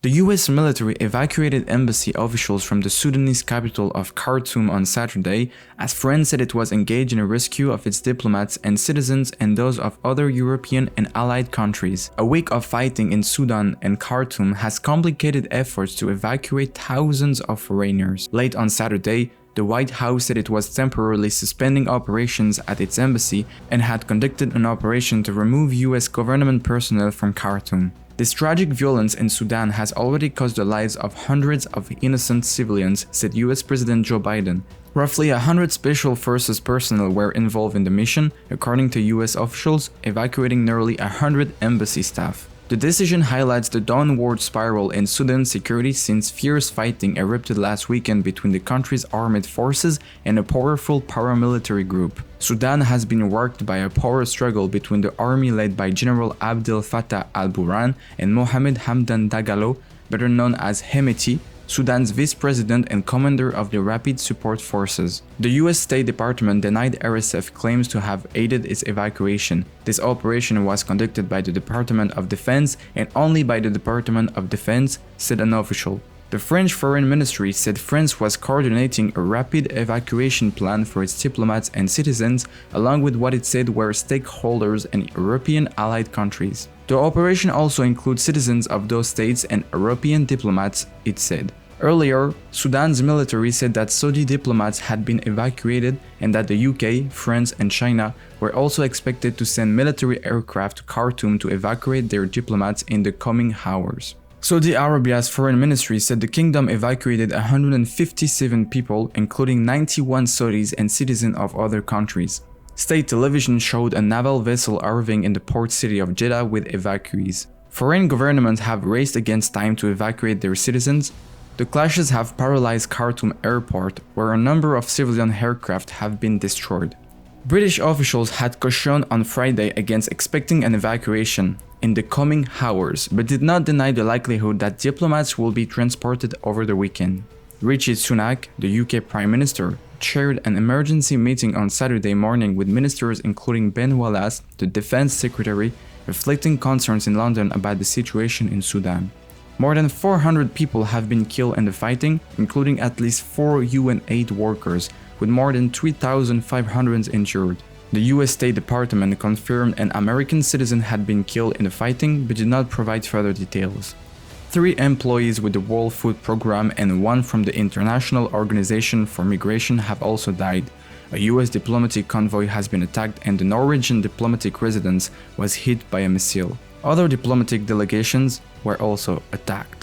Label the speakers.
Speaker 1: The US military evacuated embassy officials from the Sudanese capital of Khartoum on Saturday, as France said it was engaged in a rescue of its diplomats and citizens and those of other European and allied countries. A week of fighting in Sudan and Khartoum has complicated efforts to evacuate thousands of foreigners. Late on Saturday, the White House said it was temporarily suspending operations at its embassy and had conducted an operation to remove US government personnel from Khartoum. This tragic violence in Sudan has already cost the lives of hundreds of innocent civilians, said US President Joe Biden. Roughly 100 special forces personnel were involved in the mission, according to US officials, evacuating nearly 100 embassy staff. The decision highlights the downward spiral in Sudan's security since fierce fighting erupted last weekend between the country's armed forces and a powerful paramilitary group. Sudan has been rocked by a power struggle between the army led by General Abdel Fattah al-Burhan and Mohamed Hamdan Dagalo, better known as Hemeti, Sudan's vice president and commander of the Rapid Support Forces. The US State Department denied RSF claims to have aided its evacuation. This operation was conducted by the Department of Defense and only by the Department of Defense, said an official. The French Foreign Ministry said France was coordinating a rapid evacuation plan for its diplomats and citizens, along with what it said were stakeholders and European allied countries. The operation also includes citizens of those states and European diplomats, it said. Earlier, Sudan's military said that Saudi diplomats had been evacuated and that the UK, France, and China were also expected to send military aircraft to Khartoum to evacuate their diplomats in the coming hours. Saudi Arabia's foreign ministry said the kingdom evacuated 157 people, including 91 Saudis and citizens of other countries. State television showed a naval vessel arriving in the port city of Jeddah with evacuees. Foreign governments have raced against time to evacuate their citizens. The clashes have paralyzed Khartoum airport, where a number of civilian aircraft have been destroyed. British officials had cautioned on Friday against expecting an evacuation in the coming hours, but did not deny the likelihood that diplomats will be transported over the weekend. Rishi Sunak, the UK Prime Minister, chaired an emergency meeting on Saturday morning with ministers including Ben Wallace, the Defense Secretary, reflecting concerns in London about the situation in Sudan. More than 400 people have been killed in the fighting, including at least 4 UN aid workers, with more than 3,500 injured. The US State Department confirmed an American citizen had been killed in the fighting but did not provide further details. 3 employees with the World Food Programme and 1 from the International Organization for Migration have also died. A US diplomatic convoy has been attacked and the Norwegian diplomatic residence was hit by a missile. Other diplomatic delegations were also attacked.